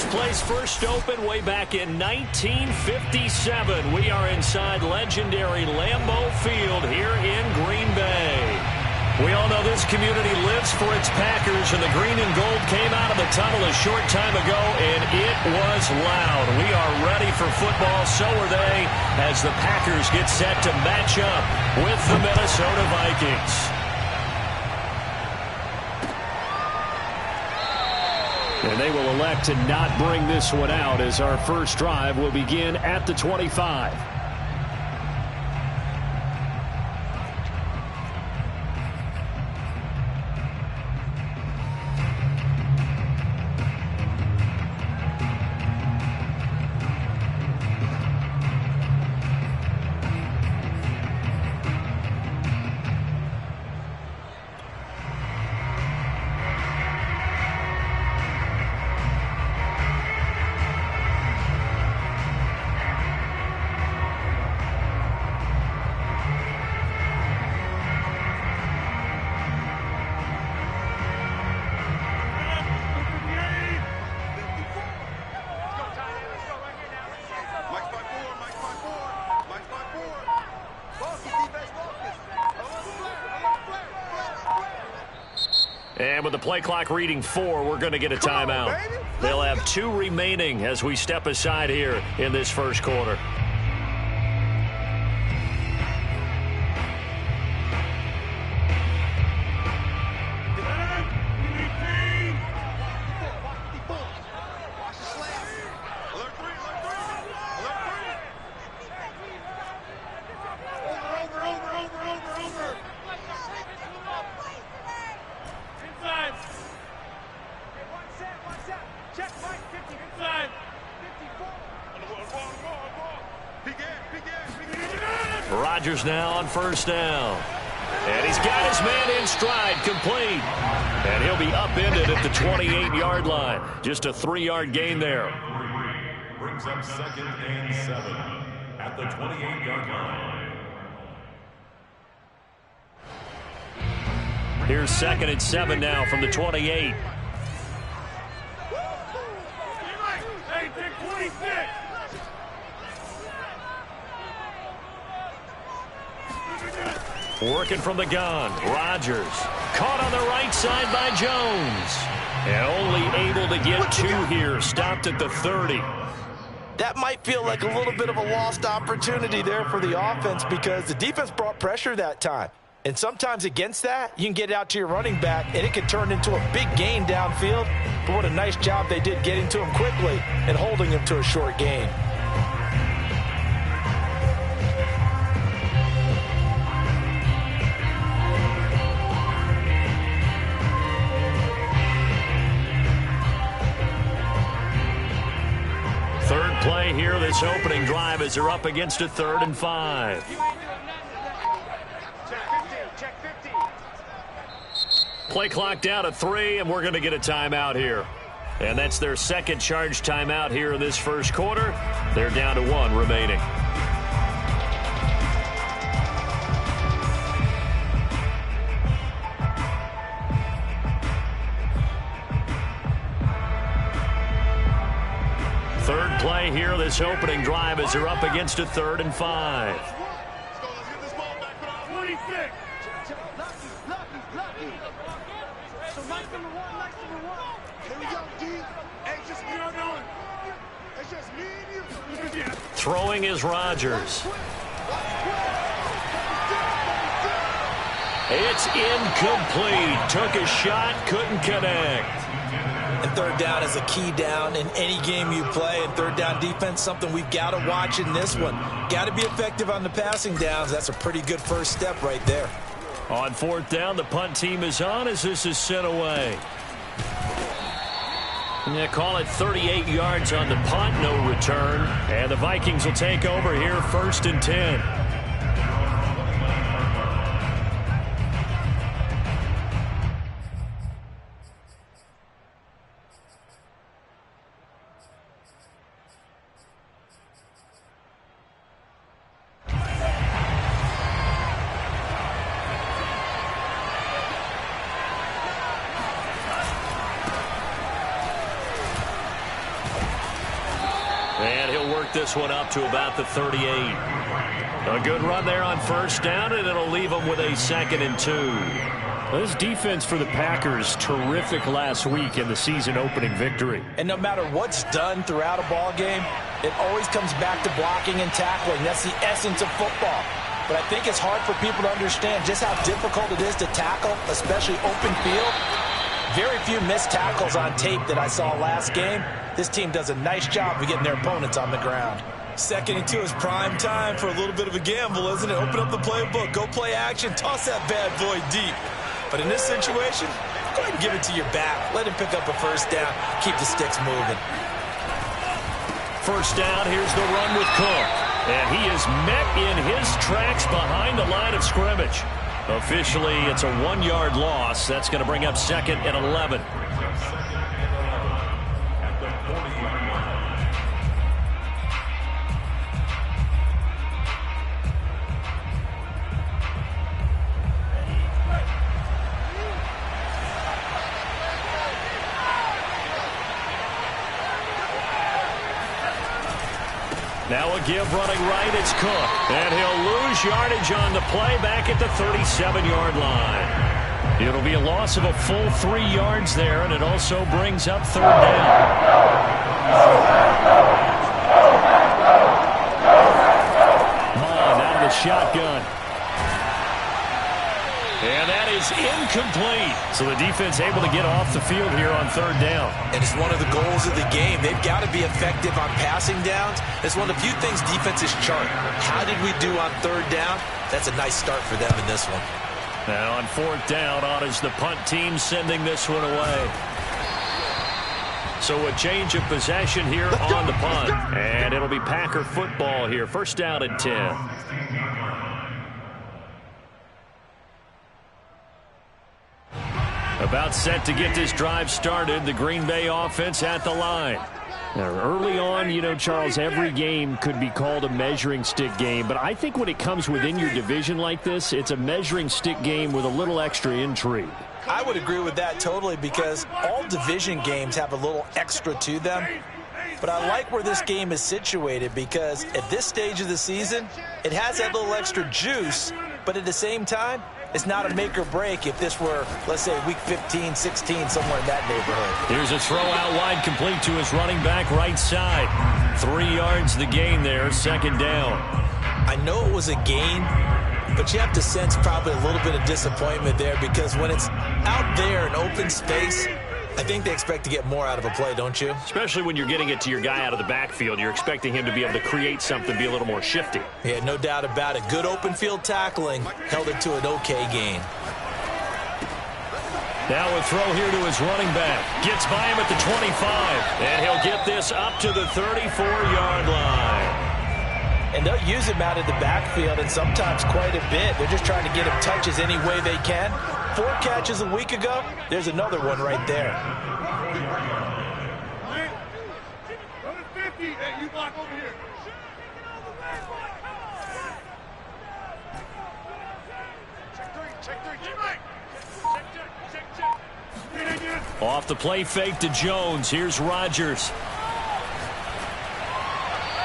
place first opened way back in 1957. We are inside legendary Lambeau Field here in Green Bay. We all know this community lives for its Packers, and the green and gold came out of the tunnel a short time ago, and it was loud. We are ready for football, so are they, as the Packers get set to match up with the Minnesota Vikings. And they will elect to not bring this one out, as our first drive will begin at the 25. And with the play clock reading 4, we're going to get a timeout. They'll have 2 remaining as we step aside here in this first quarter. Rodgers now on first down. And he's got his man in stride, complete. And he'll be upended at the 28-yard line. Just a 3-yard gain there. Brings up 2nd and 7 at the 28-yard line. Here's 2nd and 7 now from the 28. Working from the gun, Rodgers. Caught on the right side by Jones. And only able to get 2 here. Stopped at the 30. That might feel like a little bit of a lost opportunity there for the offense, because the defense brought pressure that time. And sometimes against that, you can get it out to your running back, and it can turn into a big gain downfield. But what a nice job they did getting to him quickly and holding him to a short gain. Third play here, this opening drive, as they're up against a 3rd and 5. Play clock down to 3, and we're going to get a timeout here. And that's their second charge timeout here in this first quarter. They're down to 1 remaining. Third play here, this opening drive, as they're up against a 3rd and 5. Let's get this ball back for our 26. So nice number one. Here we go, D. Hey, just me and you. It's just me and you. Throwing is Rodgers. It's incomplete. Took a shot, couldn't connect. And third down is a key down in any game you play. And third down defense, something we've got to watch in this one. Got to be effective on the passing downs. That's a pretty good first step right there. On 4th down, the punt team is on as this is sent away. And they call it 38 yards on the punt, no return. And the Vikings will take over here 1st and 10. this one up to about the 38. A good run there on first down, and it'll leave them with a 2nd and 2. Well, this defense for the Packers, terrific last week in the season-opening victory. And no matter what's done throughout a ball game, it always comes back to blocking and tackling. That's the essence of football. But I think it's hard for people to understand just how difficult it is to tackle, especially open field. Very few missed tackles on tape that I saw last game. This team does a nice job of getting their opponents on the ground. 2nd and 2 is prime time for a little bit of a gamble, isn't it? Open up the playbook, go play action, toss that bad boy deep. But in this situation, go ahead and give it to your back. Let him pick up a first down. Keep the sticks moving. First down, here's the run with Cook. And he is met in his tracks behind the line of scrimmage. Officially, it's a 1-yard loss. That's going to bring up 2nd and 11. Now a give running right, it's Cook. And he'll lose yardage on the play back at the 37-yard line. It'll be a loss of a full 3 yards there, and it also brings up 3rd down. Mond out of the shotgun. And that is incomplete. So the defense able to get off the field here on 3rd down. And it's one of the goals of the game. They've got to be effective on passing downs. It's one of the few things defenses chart. How did we do on 3rd down? That's a nice start for them in this one. Now on 4th down, on is the punt team sending this one away. So a change of possession here on the punt. And it'll be Packer football here. First down and 10. About set to get this drive started. The Green Bay offense at the line. Now, early on, you know, Charles, every game could be called a measuring stick game. But I think when it comes within your division like this, it's a measuring stick game with a little extra intrigue. I would agree with that totally because all division games have a little extra to them. But I like where this game is situated because at this stage of the season, it has that little extra juice. But at the same time, it's not a make or break if this were, let's say, week 15, 16, somewhere in that neighborhood. Here's a throw out wide, complete to his running back right side. 3 yards the gain there, 2nd down. I know it was a gain, but you have to sense probably a little bit of disappointment there because when it's out there in open space, I think they expect to get more out of a play, don't you? Especially when you're getting it to your guy out of the backfield. You're expecting him to be able to create something, be a little more shifty. Yeah, no doubt about it. Good open field tackling held it to an okay gain. Now a throw here to his running back. Gets by him at the 25. And he'll get this up to the 34-yard line. And they'll use him out of the backfield and sometimes quite a bit. They're just trying to get him touches any way they can. 4 catches a week ago. There's another one right there. Off the play fake to Jones. Here's Rodgers.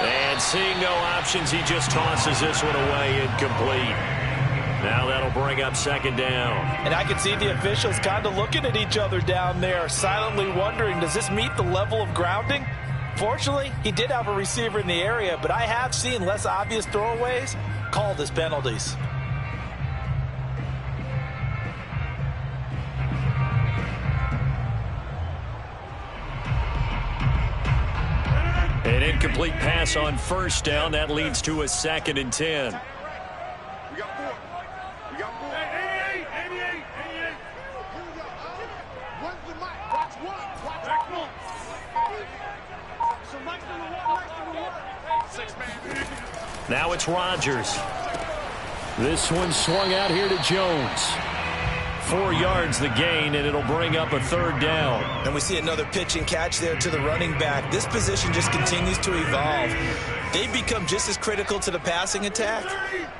And seeing no options, he just tosses this one away, incomplete. Now that'll bring up 2nd down. And I can see the officials kind of looking at each other down there, silently wondering, does this meet the level of grounding? Fortunately, he did have a receiver in the area, but I have seen less obvious throwaways called as penalties. An incomplete pass on first down. That leads to a 2nd and 10. We got 4. We got 4. 88, 88, 88. When's the mic? Watch one. Watch one. So Mike's number 1. 6 man. Now it's Rodgers. This one swung out here to Jones. 4 yards the gain, and it'll bring up a 3rd down. And we see another pitch and catch there to the running back. This position just continues to evolve. They become just as critical to the passing attack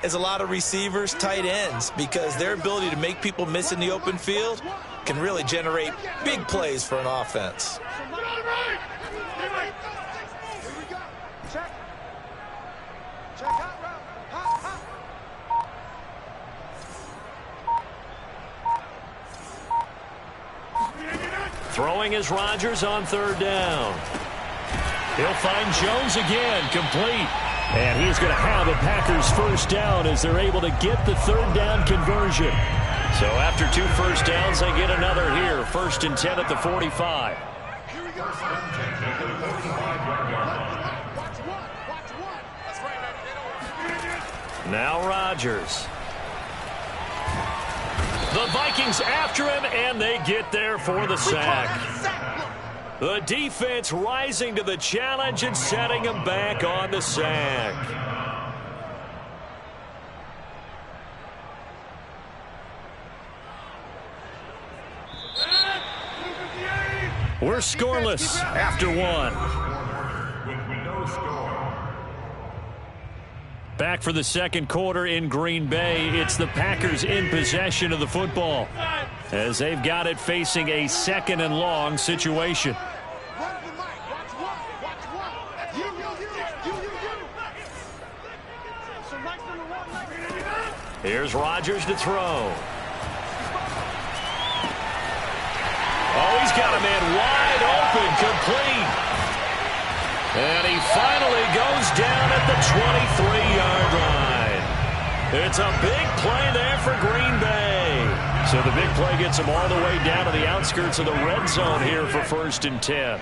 as a lot of receivers, tight ends, because their ability to make people miss in the open field can really generate big plays for an offense. Throwing is Rodgers on third down. He'll find Jones again, complete. And he's going to have a Packers first down as they're able to get the third down conversion. So after 2 first downs, they get another here. 1st and 10 at the 45. Here we go. Now Rodgers. The Vikings after him, and they get there for the sack. The defense rising to the challenge and setting him back on the sack. We're scoreless after 1. Back for the second quarter in Green Bay. It's the Packers in possession of the football as they've got it facing a 2nd and long situation. Here's Rodgers to throw. Oh, he's got a man wide open, complete. And he finally goes down at the 23-yard line. It's a big play there for Green Bay. So the big play gets him all the way down to the outskirts of the red zone here for 1st and 10.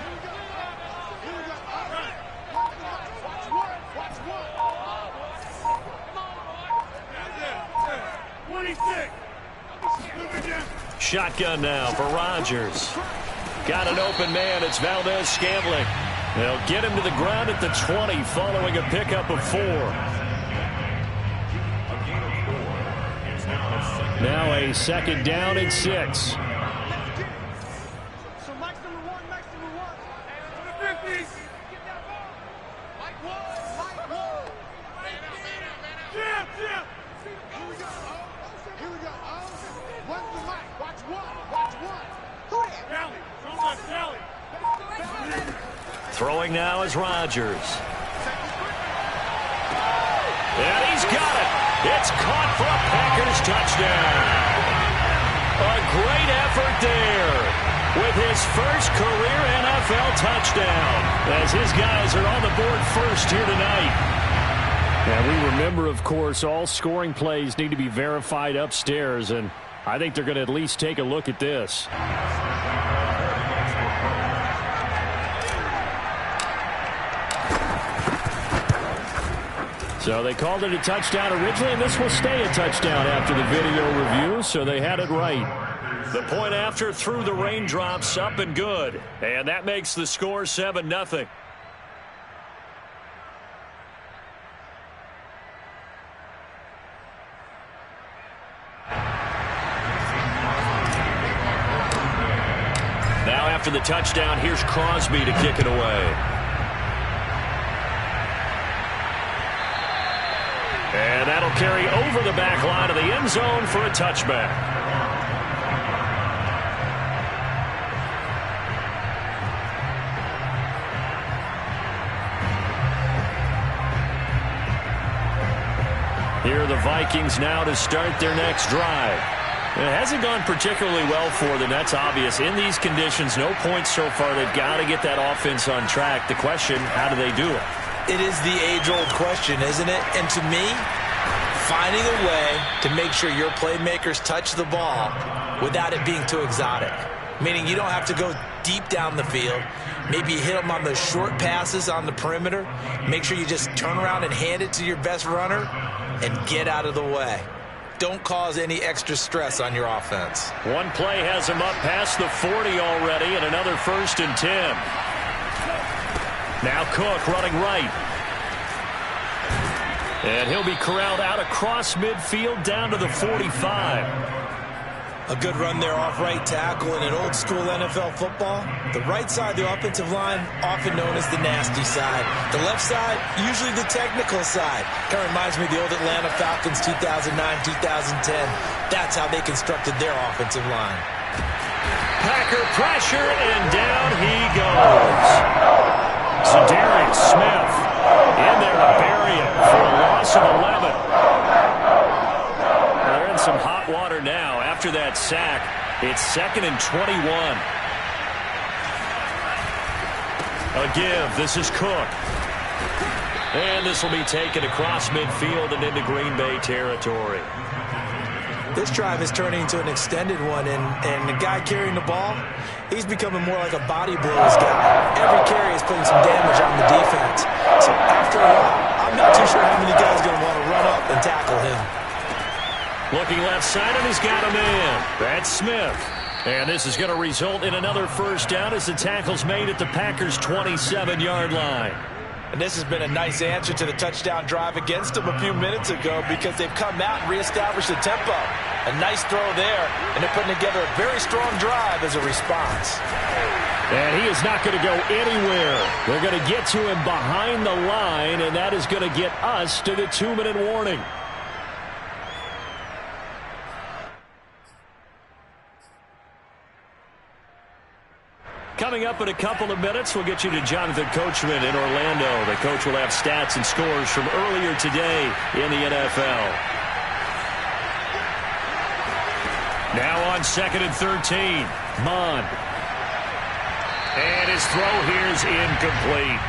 Shotgun now for Rodgers. Got an open man. It's Valdez-Scantling. They'll get him to the ground at the 20 following a pickup of 4. Now a 2nd down and 6. Throwing now is Rodgers. And he's got it. It's caught for a Packers touchdown. A great effort there with his first career NFL touchdown as his guys are on the board first here tonight. And we remember, of course, all scoring plays need to be verified upstairs, and I think they're going to at least take a look at this. So they called it a touchdown originally, and this will stay a touchdown after the video review, so they had it right. The point after through the raindrops, up and good. And that makes the score 7-0. Now after the touchdown, here's Crosby to kick it away. And that'll carry over the back line of the end zone for a touchback. Here are the Vikings now to start their next drive. It hasn't gone particularly well for them. That's obvious. In these conditions, no points so far. They've got to get that offense on track. The question, how do they do it? It is the age-old question, isn't it? And to me, finding a way to make sure your playmakers touch the ball without it being too exotic. Meaning you don't have to go deep down the field. Maybe you hit them on those short passes on the perimeter. Make sure you just turn around and hand it to your best runner and get out of the way. Don't cause any extra stress on your offense. One play has him up past the 40 already, and another 1st and 10. Now Cook running right. And he'll be corralled out across midfield down to the 45. A good run there off right tackle in an old-school NFL football. The right side of the offensive line, often known as the nasty side. The left side, usually the technical side. Kind of reminds me of the old Atlanta Falcons 2009-2010. That's how they constructed their offensive line. Packer pressure, and down he goes. Zadarius Smith in there to bury it for a loss of 11. They're in some hot water now. After that sack, it's 2nd and 21. A give. This is Cook. And this will be taken across midfield and into Green Bay territory. This drive is turning into an extended one, and the guy carrying the ball, he's becoming more like a body blows guy. Every carry is putting some damage on the defense. So after a while, I'm not too sure how many guys are going to want to run up and tackle him. Looking left side, and he's got a man. That's Smith. And this is going to result in another first down as the tackle's made at the Packers' 27-yard line. And this has been a nice answer to the touchdown drive against them a few minutes ago because they've come out and reestablished the tempo. A nice throw there, and they're putting together a very strong drive as a response. And he is not going to go anywhere. They're going to get to him behind the line, and that is going to get us to the 2-minute warning. Coming up in a couple of minutes, we'll get you to Jonathan Coachman in Orlando. The coach will have stats and scores from earlier today in the NFL. Now on 2nd and 13. Mon. And his throw here is incomplete.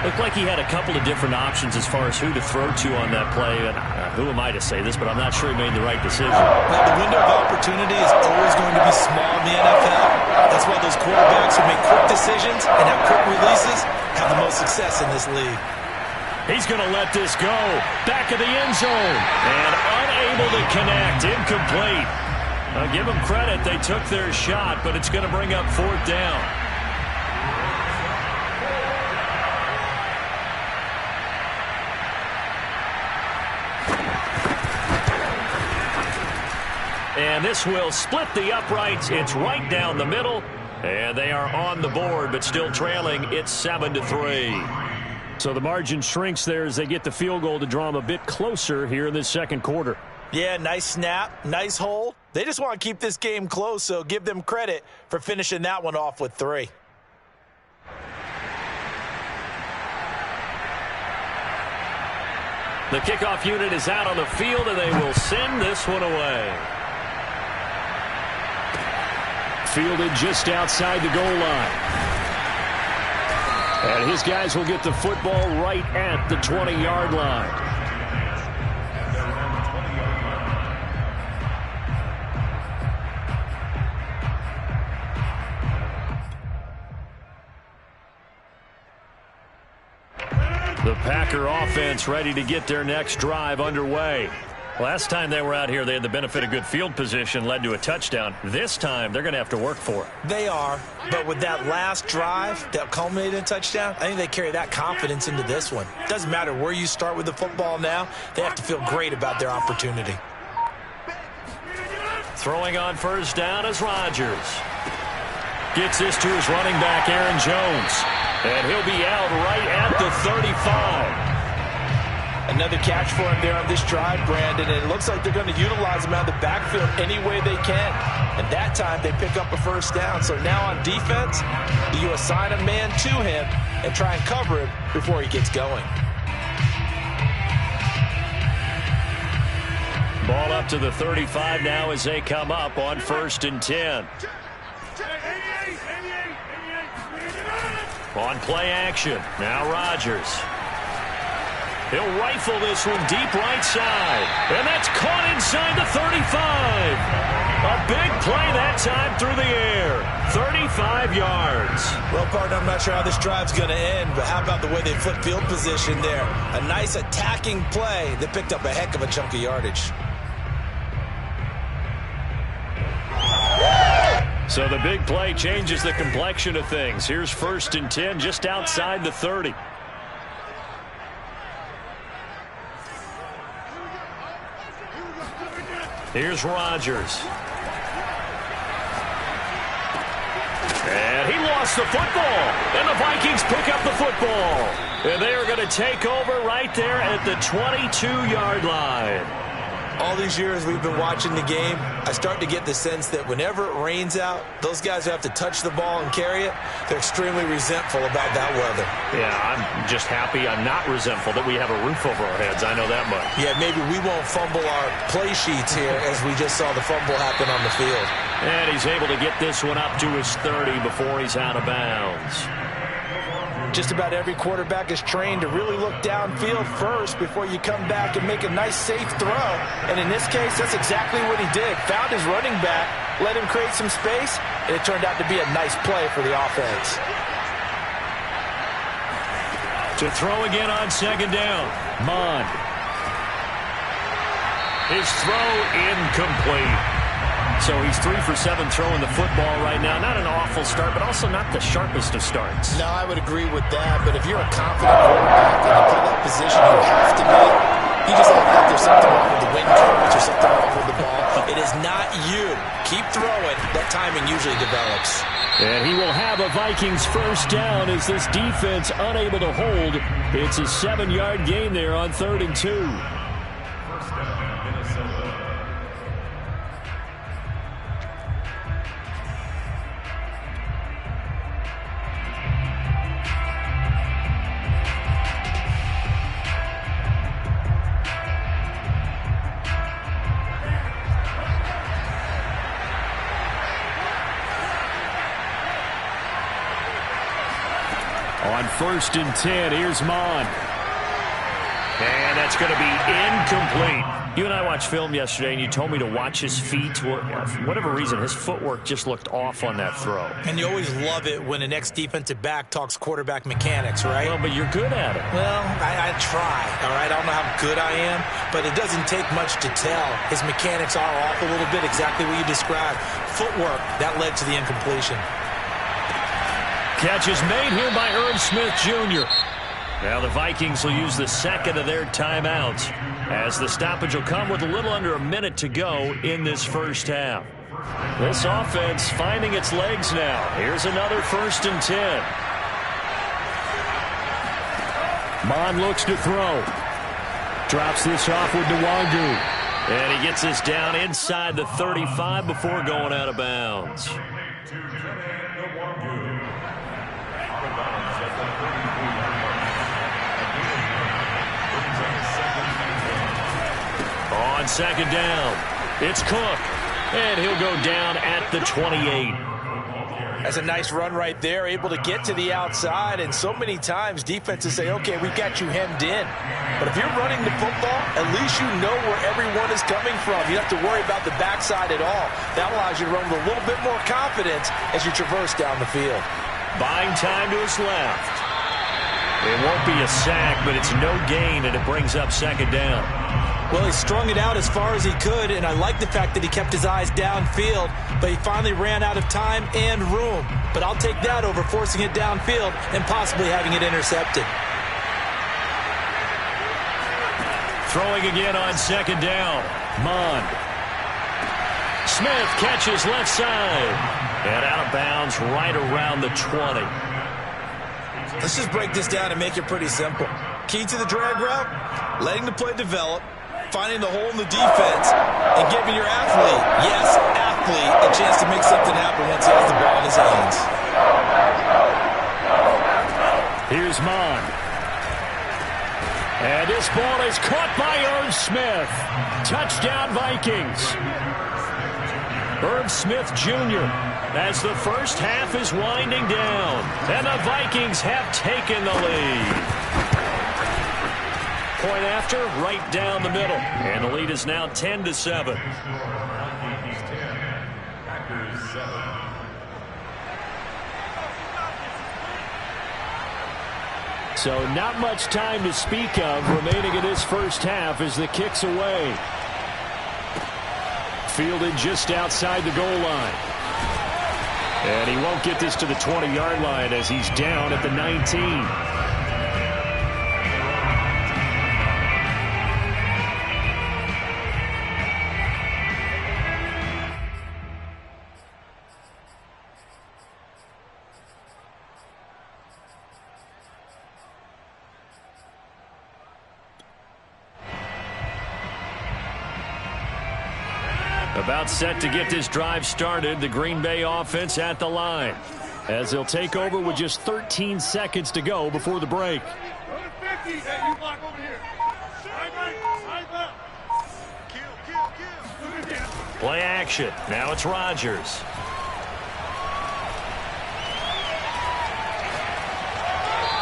Looked like he had a couple of different options as far as who to throw to on that play. And who am I to say this, but I'm not sure he made the right decision. Well, the window of opportunity is always going to be small in the NFL. That's why those quarterbacks who make quick decisions and have quick releases have the most success in this league. He's going to let this go. Back of the end zone. And unable to connect. Incomplete. I'll give them credit. They took their shot, but it's going to bring up 4th down. And this will split the uprights. It's right down the middle. And they are on the board, but still trailing. It's 7-3. So the margin shrinks there as they get the field goal to draw them a bit closer here in this second quarter. Yeah, nice snap, nice hold. They just want to keep this game close, so give them credit for finishing that one off with 3. The kickoff unit is out on the field, and they will send this one away. Fielded just outside the goal line. And his guys will get the football right at the 20-yard line. The Packer offense ready to get their next drive underway. Last time they were out here, they had the benefit of good field position, led to a touchdown. This time, they're going to have to work for it. They are, but with that last drive that culminated in a touchdown, I think they carry that confidence into this one. Doesn't matter where you start with the football now, they have to feel great about their opportunity. Throwing on first down is Rodgers. Gets this to his running back, Aaron Jones. And he'll be out right at the 35. Another catch for him there on this drive, Brandon, and it looks like they're going to utilize him out of the backfield any way they can. And that time, they pick up a first down. So now on defense, you assign a man to him and try and cover him before he gets going. Ball up to the 35 now as they come up on 1st and 10. On play action, now Rodgers. He'll rifle this one deep right side. And that's caught inside the 35. A big play that time through the air. 35 yards. Well, partner, I'm not sure how this drive's going to end, but how about the way they flip field position there? A nice attacking play that picked up a heck of a chunk of yardage. So the big play changes the complexion of things. Here's 1st and 10 just outside the 30. Here's Rodgers. And he lost the football. And the Vikings pick up the football. And they are going to take over right there at the 22-yard line. All these years we've been watching the game, I start to get the sense that whenever it rains out, those guys who have to touch the ball and carry it, they're extremely resentful about that weather. Yeah, I'm just happy I'm not resentful that we have a roof over our heads. I know that much. Yeah, maybe we won't fumble our play sheets here as we just saw the fumble happen on the field. And he's able to get this one up to his 30 before he's out of bounds. Just about every quarterback is trained to really look downfield first before you come back and make a nice, safe throw. And in this case, that's exactly what he did. Found his running back, let him create some space, and it turned out to be a nice play for the offense. To throw again on second down. Mond. His throw incomplete. So he's 3 for 7 throwing the football right now. Not an awful start, but also not the sharpest of starts. No, I would agree with that. But if you're a confident quarterback and you play that position, you have to be. You just act like there's something wrong with the wind currents or something wrong with the ball. It is not you. Keep throwing. That timing usually develops. And he will have a Vikings first down as this defense unable to hold. It's a 7-yard gain there on 3rd and 2. First down, Minnesota. On 1st and 10, here's Mond. And that's going to be incomplete. You and I watched film yesterday, and you told me to watch his feet. For whatever reason, his footwork just looked off on that throw. And you always love it when the next defensive back talks quarterback mechanics, right? Well, but you're good at it. Well, I try, all right? I don't know how good I am, but it doesn't take much to tell. His mechanics are off a little bit, exactly what you described. Footwork, that led to the incompletion. Catch is made here by Irv Smith Jr. Now the Vikings will use the second of their timeouts as the stoppage will come with a little under a minute to go in this first half. This offense finding its legs now. Here's another 1st and 10. Mond looks to throw. Drops this off with Nwangu. And he gets this down inside the 35 before going out of bounds. On second down, it's Cook, and he'll go down at the 28. That's a nice run right there, able to get to the outside, and so many times defenses say, okay, we've got you hemmed in. But if you're running the football, at least you know where everyone is coming from. You don't have to worry about the backside at all. That allows you to run with a little bit more confidence as you traverse down the field. Buying time to his left. It won't be a sack, but it's no gain, and it brings up second down. Well, he strung it out as far as he could, and I like the fact that he kept his eyes downfield, but he finally ran out of time and room. But I'll take that over forcing it downfield and possibly having it intercepted. Throwing again on second down. Mond. Smith catches left side. And out of bounds right around the 20. Let's just break this down and make it pretty simple. Key to the drag route, letting the play develop, finding the hole in the defense, and giving your athlete, yes, athlete, a chance to make something happen once he has the ball in his hands. Here's Mond. And this ball is caught by Irv Smith. Touchdown, Vikings. Irv Smith Jr. as the first half is winding down. And the Vikings have taken the lead. Point after, right down the middle. And the lead is now 10-7. Vikings 10, Packers 7. So not much time to speak of remaining in this first half as the kick's away. Fielded just outside the goal line. And he won't get this to the 20-yard line as he's down at the 19. About set to get this drive started, the Green Bay offense at the line. As they'll take over with just 13 seconds to go before the break. Play action. Now it's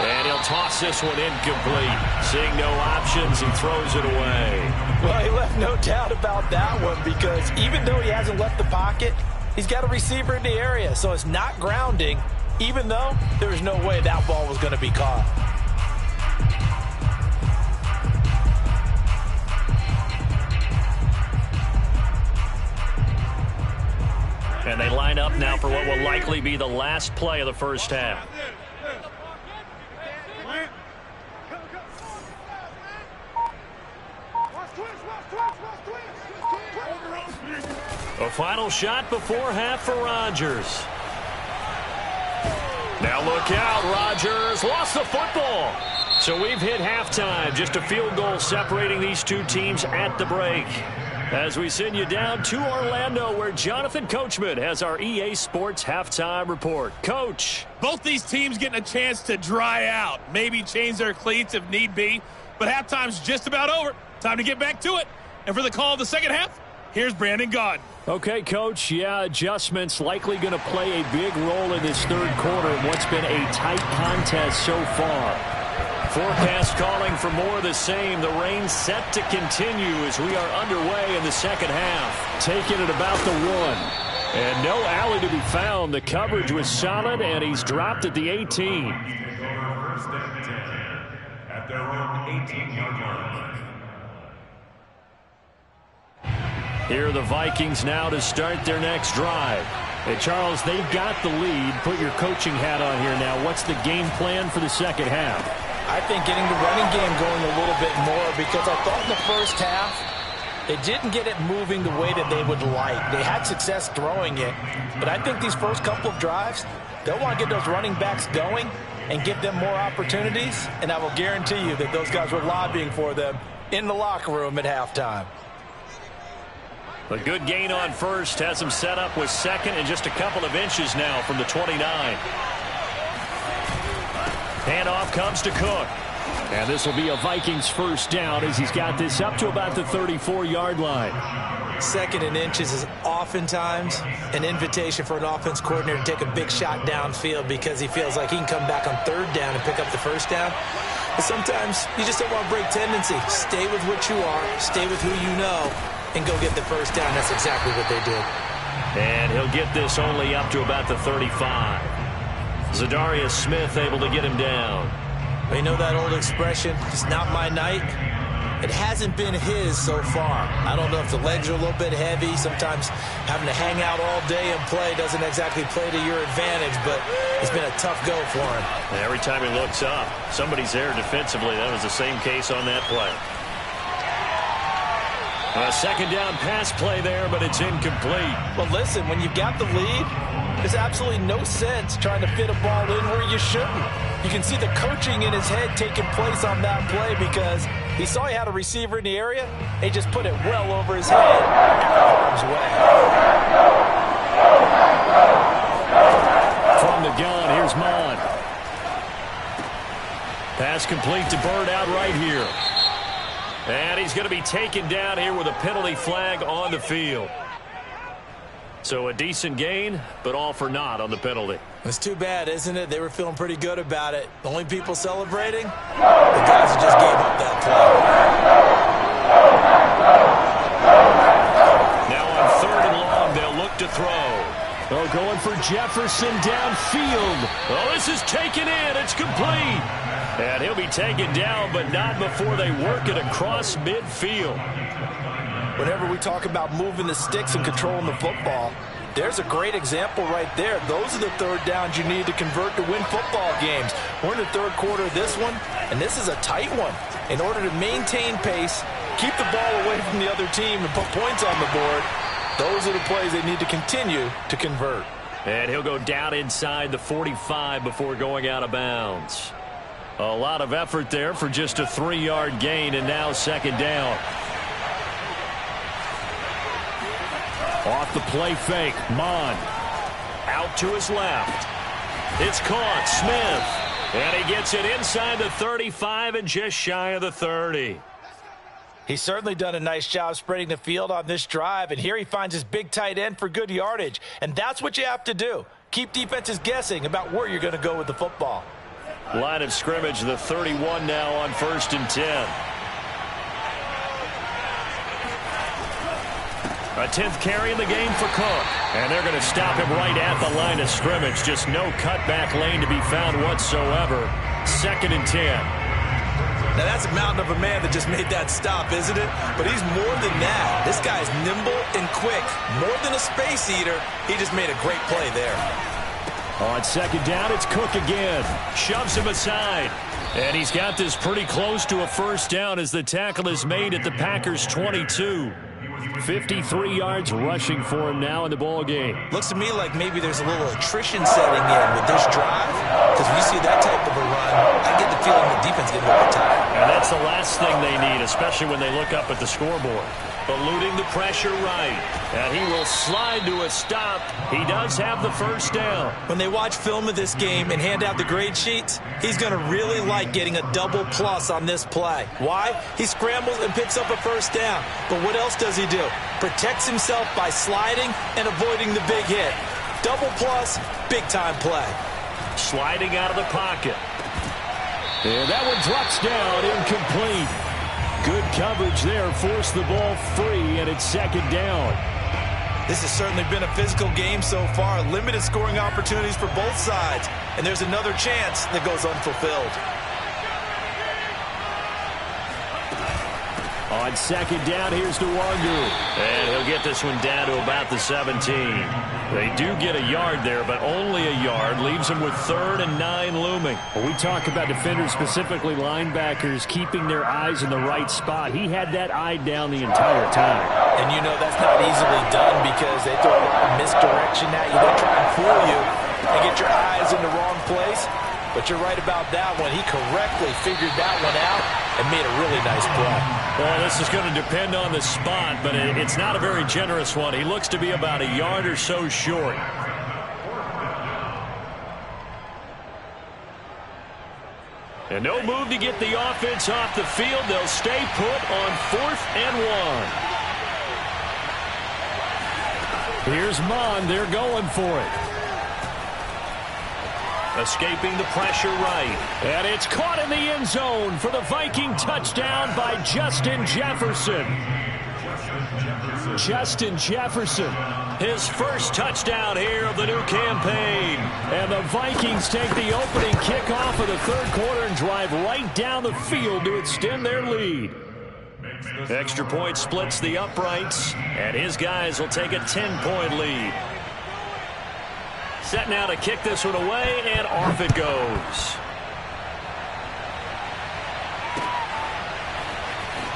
And he'll toss this one incomplete. Seeing no options, he throws it away. Well, he left no doubt about that one because even though he hasn't left the pocket, he's got a receiver in the area, so it's not grounding, even though there was no way that ball was going to be caught. And they line up now for what will likely be the last play of the first half. A final shot before half for Rodgers. Now look out, Rodgers lost the football. So we've hit halftime, just a field goal separating these two teams at the break. As we send you down to Orlando, where Jonathan Coachman has our EA Sports halftime report. Coach. Both these teams getting a chance to dry out, maybe change their cleats if need be, but halftime's just about over. Time to get back to it. And for the call of the second half, here's Brandon Gaudin. Okay, Coach, yeah, adjustments likely going to play a big role in this third quarter in what's been a tight contest so far. Forecast calling for more of the same. The rain set to continue as we are underway in the second half. Taking it about the 1. And no alley to be found. The coverage was solid, and he's dropped at the 18. First and 10 at their own 18-yard line. Here are the Vikings now to start their next drive. Hey, Charles, they've got the lead. Put your coaching hat on here now. What's the game plan for the second half? I think getting the running game going a little bit more because I thought in the first half they didn't get it moving the way that they would like. They had success throwing it, but I think these first couple of drives, they'll want to get those running backs going and give them more opportunities, and I will guarantee you that those guys were lobbying for them in the locker room at halftime. A good gain on first has him set up with second and just a couple of inches now from the 29. Handoff comes to Cook. And this will be a Vikings first down as he's got this up to about the 34-yard line. Second and inches is oftentimes an invitation for an offense coordinator to take a big shot downfield because he feels like he can come back on third down and pick up the first down. But sometimes you just don't want to break tendency. Stay with what you are, stay with who you know, and go get the first down. That's exactly what they did. And he'll get this only up to about the 35. Zadarius Smith able to get him down. You know that old expression, it's not my night? It hasn't been his so far. I don't know if the legs are a little bit heavy. Sometimes having to hang out all day and play doesn't exactly play to your advantage, but it's been a tough go for him. Every time he looks up, somebody's there defensively. That was the same case on that play. A second down pass play there, but it's incomplete. Well, listen, when you've got the lead, there's absolutely no sense trying to fit a ball in where you shouldn't. You can see the coaching in his head taking place on that play because he saw he had a receiver in the area. He just put it well over his head out of harm's way. From the gun, here's Mon. Pass complete to Bird out right here. And he's going to be taken down here with a penalty flag on the field. So a decent gain, but all for naught on the penalty. It's too bad, isn't it? They were feeling pretty good about it. The only people celebrating? The guys who just gave up that play. Now on third and long, they'll look to throw. Oh, going for Jefferson downfield. Oh, this is taken in. It's complete. And he'll be taken down, but not before they work it across midfield. Whenever we talk about moving the sticks and controlling the football, there's a great example right there. Those are the third downs you need to convert to win football games. We're in the third quarter of this one, and this is a tight one. In order to maintain pace, keep the ball away from the other team, and put points on the board, those are the plays they need to continue to convert. And he'll go down inside the 45 before going out of bounds. A lot of effort there for just a 3-yard gain, and now second down. Off the play fake, Mon. Out to his left. It's caught, Smith. And he gets it inside the 35 and just shy of the 30. He's certainly done a nice job spreading the field on this drive, and here he finds his big tight end for good yardage. And that's what you have to do. Keep defenses guessing about where you're going to go with the football. Line of scrimmage, the 31 now on 1st and 10. A 10th carry in the game for Cook. And they're going to stop him right at the line of scrimmage. Just no cutback lane to be found whatsoever. 2nd and 10. Now, that's a mountain of a man that just made that stop, isn't it? But he's more than that. This guy's nimble and quick. More than a space eater. He just made a great play there. On 2nd down, it's Cook again. Shoves him aside. And he's got this pretty close to a 1st down as the tackle is made at the Packers' 22. 53 yards rushing for him now in the ball game. Looks to me like maybe there's a little attrition setting in with this drive. Because when you see that type of a run, I get the feeling the defense getting a little tired. And that's the last thing they need, especially when they look up at the scoreboard. Eluding the pressure right. And he will slide to a stop. He does have the 1st down. When they watch film of this game and hand out the grade sheets, he's going to really like getting a double plus on this play. Why? He scrambles and picks up a 1st down. But what else does he do? Protects himself by sliding and avoiding the big hit. Double plus, big time play. Sliding out of the pocket. And that one drops down, incomplete. Good coverage there, forced the ball free, and it's 2nd down. This has certainly been a physical game so far. Limited scoring opportunities for both sides. And there's another chance that goes unfulfilled. On 2nd down, here's Nwangu. And he'll get this one down to about the 17. They do get a yard there, but only a yard. Leaves them with 3rd and 9 looming. When we talk about defenders, specifically linebackers, keeping their eyes in the right spot, he had that eye down the entire time. And you know that's not easily done because they throw a lot of misdirection at you. They try and fool you and get your eyes in the wrong place. But you're right about that one. He correctly figured that one out and made a really nice play. Well, this is going to depend on the spot, but it's not a very generous one. He looks to be about a yard or so short. And no move to get the offense off the field. They'll stay put on 4th and 1. Here's Mon. They're going for it. Escaping the pressure right. And it's caught in the end zone for the Viking touchdown by Justin Jefferson. Justin Jefferson. His 1st touchdown here of the new campaign. And the Vikings take the opening kickoff of the 3rd quarter and drive right down the field to extend their lead. Extra point splits the uprights, and his guys will take a 10-point lead. Set now to kick this one away, and off it goes.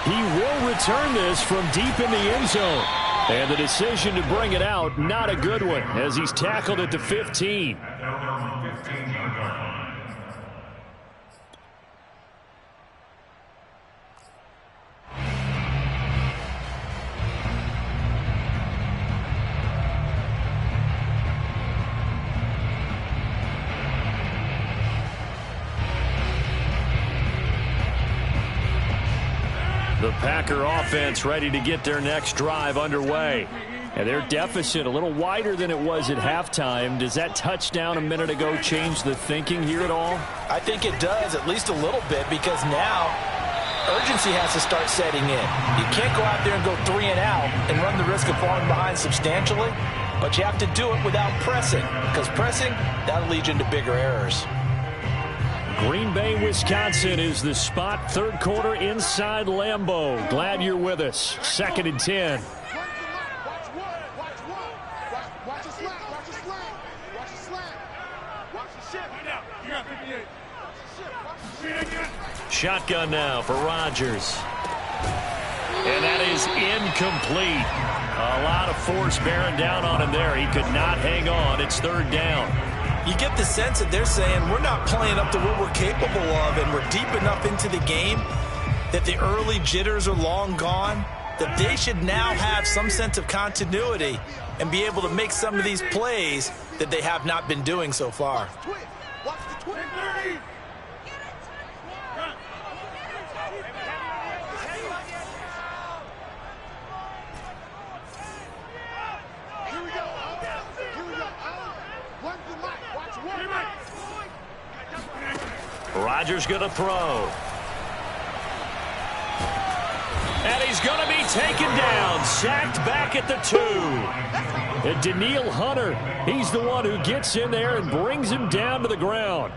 He will return this from deep in the end zone. And the decision to bring it out, not a good one, as he's tackled at the 15. The Packer offense ready to get their next drive underway. And their deficit a little wider than it was at halftime. Does that touchdown a minute ago change the thinking here at all? I think it does, at least a little bit, because now urgency has to start setting in. You can't go out there and go 3 and out and run the risk of falling behind substantially, but you have to do it without pressing, because pressing, that'll lead you into bigger errors. Green Bay, Wisconsin is the spot. 3rd quarter inside Lambeau. Glad you're with us. 2nd and 10. Shotgun now for Rodgers. And that is incomplete. A lot of force bearing down on him there. He could not hang on. It's 3rd down. You get the sense that they're saying we're not playing up to what we're capable of, and we're deep enough into the game that the early jitters are long gone, that they should now have some sense of continuity and be able to make some of these plays that they have not been doing so far. Watch the twin. Here we go. Here we go. Run the mic. Watch one. Rodgers going to throw. And he's going to be taken down, sacked back at the 2. And Danielle Hunter, he's the one who gets in there and brings him down to the ground.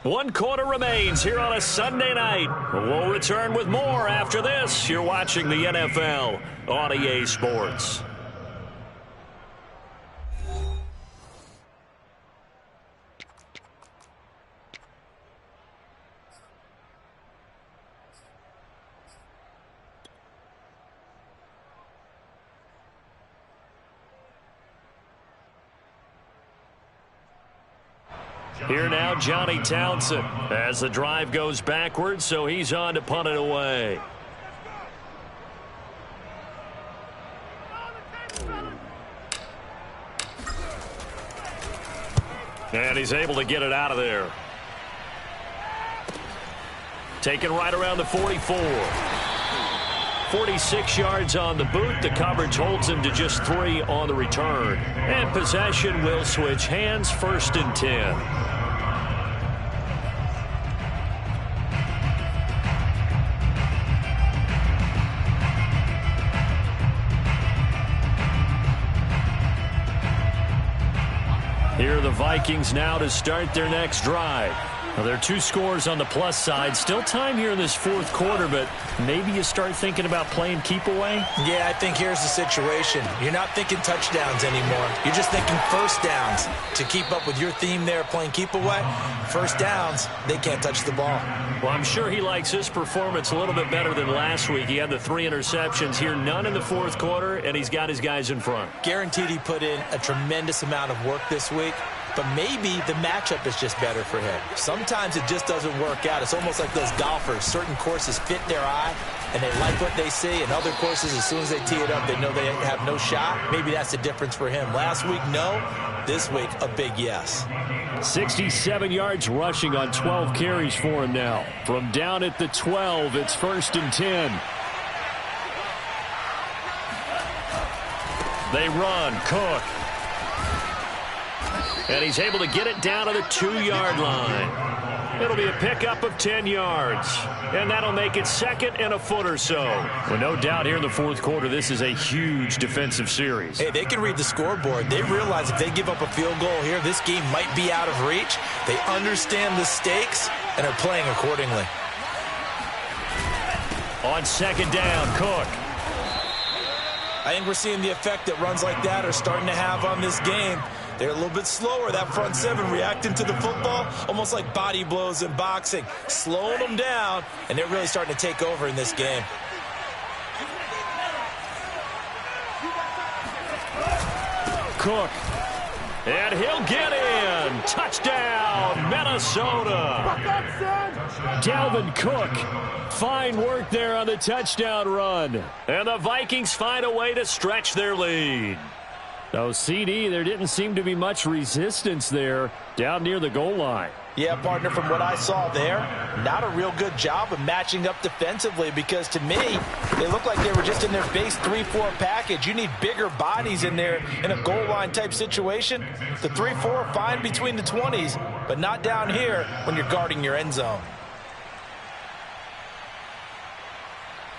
1 quarter remains here on a Sunday night. We'll return with more after this. You're watching the NFL on EA Sports. Here now, Johnny Townsend, as the drive goes backwards, so he's on to punt it away. And he's able to get it out of there. Taken right around the 44. 46 yards on the boot. The coverage holds him to just 3 on the return. And possession will switch hands, 1st and 10. Here are the Vikings now to start their next drive. Well, there are 2 scores on the plus side. Still time here in this 4th quarter, but maybe you start thinking about playing keep away? Yeah, I think here's the situation. You're not thinking touchdowns anymore. You're just thinking first downs. To keep up with your theme there, playing keep away, first downs, they can't touch the ball. Well, I'm sure he likes his performance a little bit better than last week. He had the 3 interceptions here, none in the 4th quarter, and he's got his guys in front. Guaranteed he put in a tremendous amount of work this week. But maybe the matchup is just better for him. Sometimes it just doesn't work out. It's almost like those golfers. Certain courses fit their eye, and they like what they see. And other courses, as soon as they tee it up, they know they have no shot. Maybe that's the difference for him. Last week, no. This week, a big yes. 67 yards rushing on 12 carries for him now. From down at the 12, it's 1st and 10. They run. Cook. And he's able to get it down to the 2-yard line. It'll be a pickup of 10 yards. And that'll make it 2nd and a foot or so. Well, no doubt here in the 4th quarter, this is a huge defensive series. Hey, they can read the scoreboard. They realize if they give up a field goal here, this game might be out of reach. They understand the stakes and are playing accordingly. On 2nd down, Cook. I think we're seeing the effect that runs like that are starting to have on this game. They're a little bit slower, that front 7, reacting to the football, almost like body blows in boxing, slowing them down, and they're really starting to take over in this game. Cook. And he'll get in. Touchdown, Minnesota. Dalvin Cook. Fine work there on the touchdown run. And the Vikings find a way to stretch their lead. Oh, CD, there didn't seem to be much resistance there down near the goal line. Yeah, partner, from what I saw there, not a real good job of matching up defensively because to me, they look like they were just in their base 3-4 package. You need bigger bodies in there in a goal line type situation. The 3-4 are fine between the 20s, but not down here when you're guarding your end zone.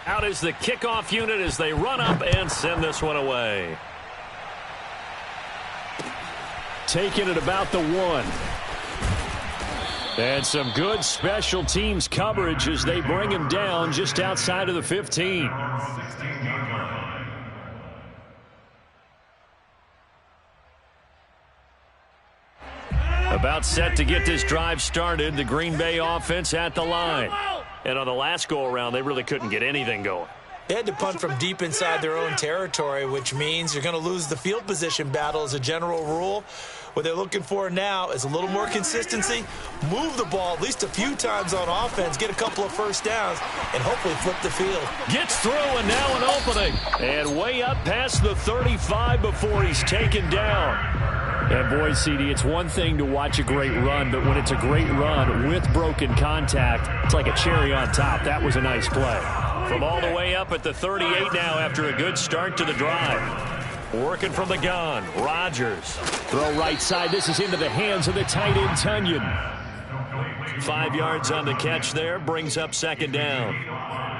Out is the kickoff unit as they run up and send this one away. Taking it about the 1. And some good special teams coverage as they bring him down just outside of the 15. About set to get this drive started, the Green Bay offense at the line. And on the last go-around, they really couldn't get anything going. They had to punt from deep inside their own territory, which means you're going to lose the field position battle as a general rule. What they're looking for now is a little more consistency, move the ball at least a few times on offense, get a couple of first downs, and hopefully flip the field. Gets through, and now an opening. And way up past the 35 before he's taken down. And boy, CD, it's one thing to watch a great run, but when it's a great run with broken contact, it's like a cherry on top. That was a nice play. From all the way up at the 38 now after a good start to the drive. Working from the gun. Rodgers. Throw right side. This is into the hands of the tight end, Tunyon. 5 yards on the catch there. Brings up second down.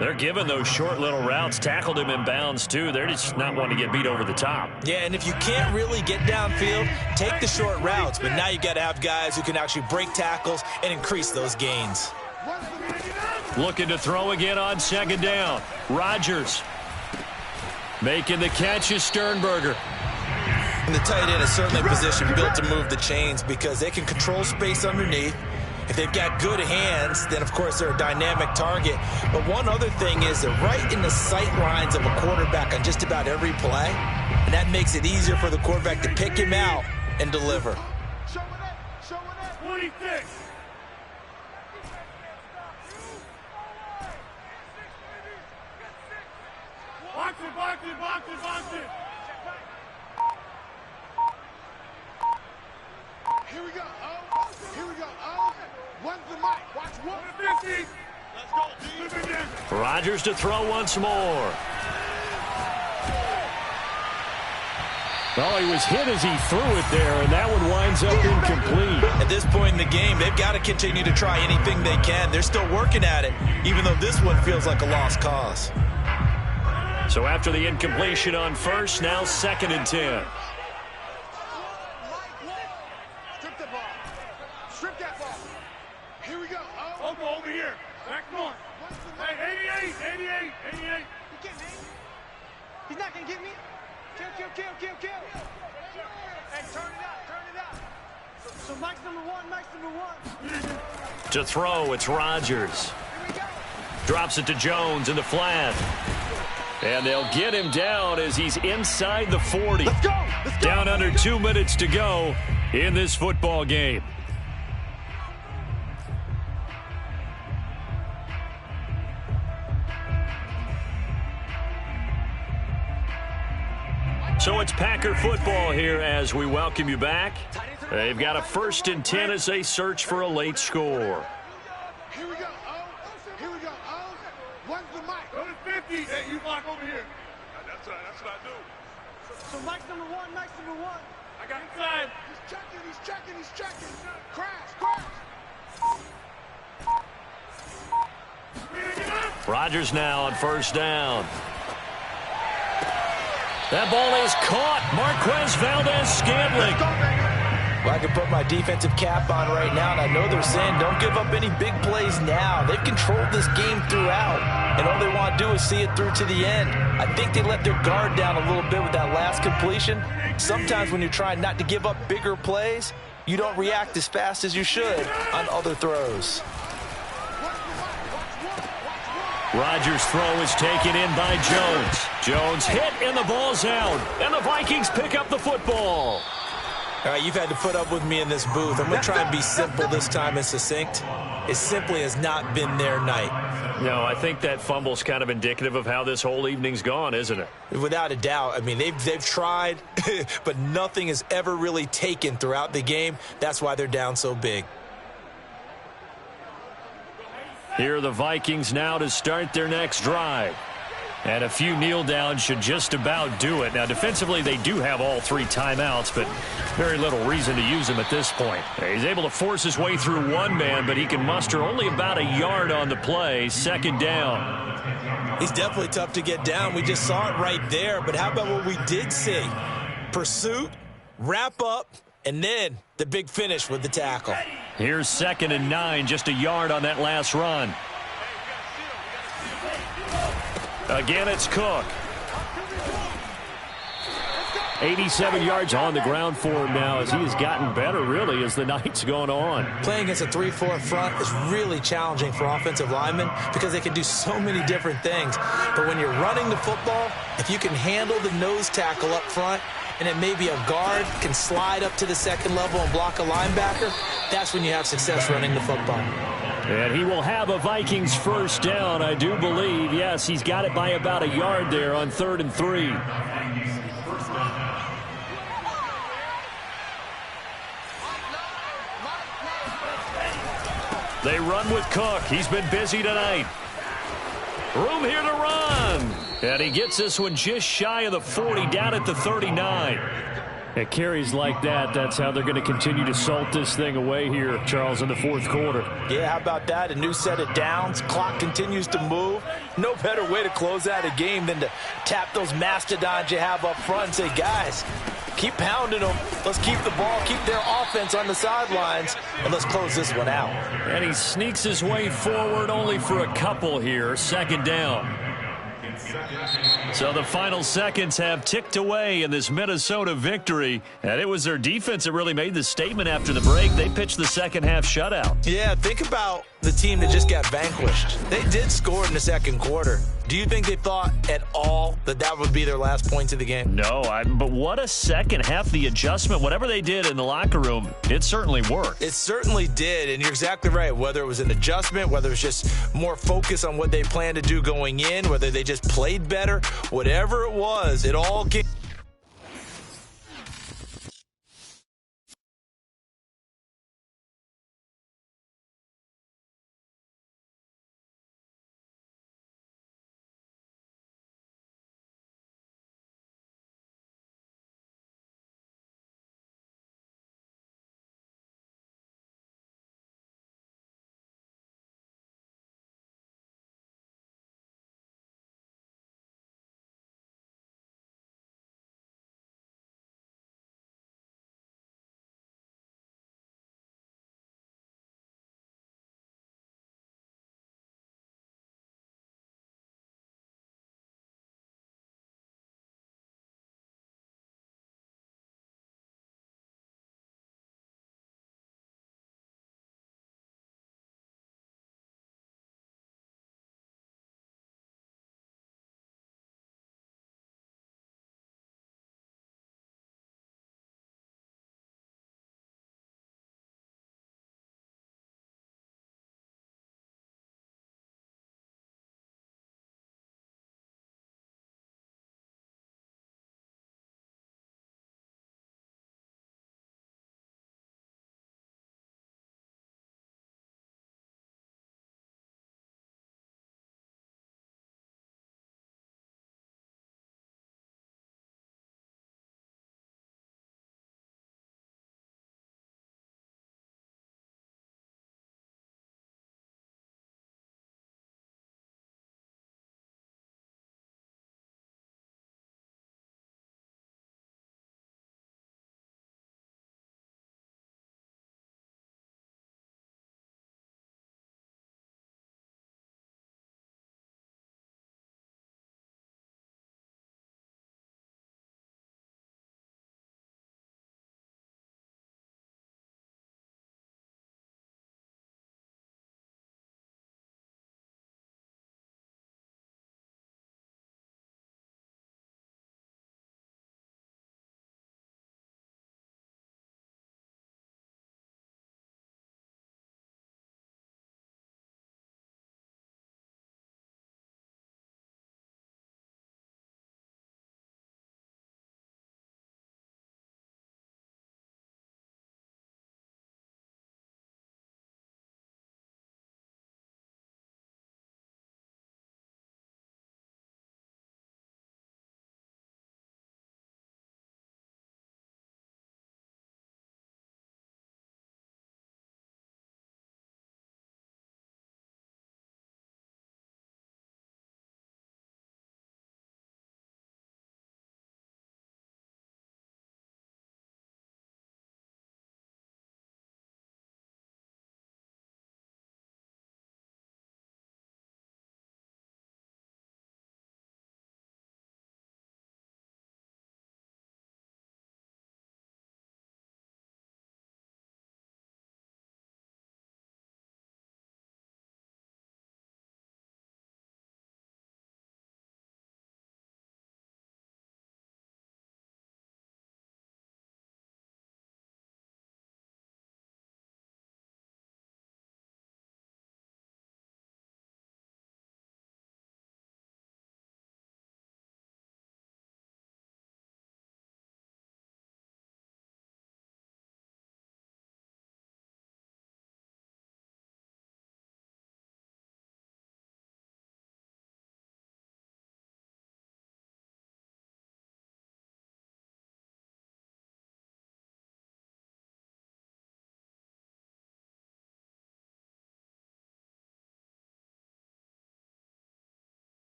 They're giving those short little routes. Tackled him in bounds, too. They're just not wanting to get beat over the top. Yeah, and if you can't really get downfield, take the short routes. But now you got to have guys who can actually break tackles and increase those gains. Looking to throw again on second down. Rodgers. Making the catch is Sternberger. And the tight end is certainly a position built to move the chains because they can control space underneath. If they've got good hands, then, of course, they're a dynamic target. But one other thing is they're right in the sight lines of a quarterback on just about every play. And that makes it easier for the quarterback to pick him out and deliver. 26. Box it. Here we go. One's the mic. Watch 150. Let's go. Rodgers to throw once more. Oh, he was hit as he threw it there, and that one winds up incomplete. At this point in the game, they've got to continue to try anything they can. They're still working at it, even though this one feels like a lost cause. So after the incompletion on first, now 2nd and 10. Strip the ball. Strip that ball. Here we go. Over here. Back north. Hey, 88. You get me? He's not going to get me? Kill. Hey, turn it up. So Mike's number one. To throw, it's Rodgers. Drops it to Jones in the flat. And they'll get him down as he's inside the 40. Let's go. Down under 2 minutes to go in this football game. So it's Packer football here as we welcome you back. They've got a 1st and 10 as they search for a late score. Here we go. One's the mic. Go to 50. Hey, you block over here. That's what I do. So Mike's number one. I got inside. He's checking. Crash. Rodgers now on 1st down. That ball is caught. Marquez Valdez-Scantling. Well, I can put my defensive cap on right now, and I know they're saying don't give up any big plays now. They've controlled this game throughout, and all they want to do is see it through to the end. I think they let their guard down a little bit with that last completion. Sometimes when you're trying not to give up bigger plays, you don't react as fast as you should on other throws. Rodgers' throw is taken in by Jones. Jones hit, and the ball's out. And the Vikings pick up the football. All right, you've had to put up with me in this booth. I'm going to try and be simple this time and succinct. It simply has not been their night. No, I think that fumble's kind of indicative of how this whole evening's gone, isn't it? Without a doubt. I mean, they've tried, but nothing is ever really taken throughout the game. That's why they're down so big. Here are the Vikings now to start their next drive. And a few kneel downs should just about do it. Now, defensively, they do have all 3 timeouts, but very little reason to use them at this point. He's able to force his way through one man, but he can muster only about a yard on the play. 2nd down. He's definitely tough to get down. We just saw it right there. But how about what we did see? Pursuit, wrap up, and then the big finish with the tackle. Here's 2nd and 9, just a yard on that last run. Again, it's Cook. 87 yards on the ground for him now as he has gotten better, really, as the night's gone on. Playing against a 3-4 front is really challenging for offensive linemen because they can do so many different things. But when you're running the football, if you can handle the nose tackle up front, and then maybe a guard can slide up to the 2nd level and block a linebacker, that's when you have success running the football. And he will have a Vikings 1st down, I do believe. Yes, he's got it by about a yard there on 3rd and 3. They run with Cook. He's been busy tonight. Room here to run. And he gets this one just shy of the 40, down at the 39. At carries like that, that's how they're going to continue to salt this thing away here, Charles, in the fourth quarter. Yeah, how about that? A new set of downs. Clock continues to move. No better way to close out a game than to tap those mastodons you have up front and say, guys, keep pounding them. Let's keep the ball, keep their offense on the sidelines, and let's close this one out. And he sneaks his way forward only for a couple here. Second down. So the final seconds have ticked away in this Minnesota victory. And it was their defense that really made the statement after the break. They pitched the second half shutout. Yeah, think about the team that just got vanquished. They did score in the second quarter. Do you think they thought at all that that would be their last points of the game? No, but what a second half. The adjustment, whatever they did in the locker room, it certainly worked. It certainly did, and you're exactly right. Whether it was an adjustment, whether it was just more focus on what they planned to do going in, whether they just played better, whatever it was, it all came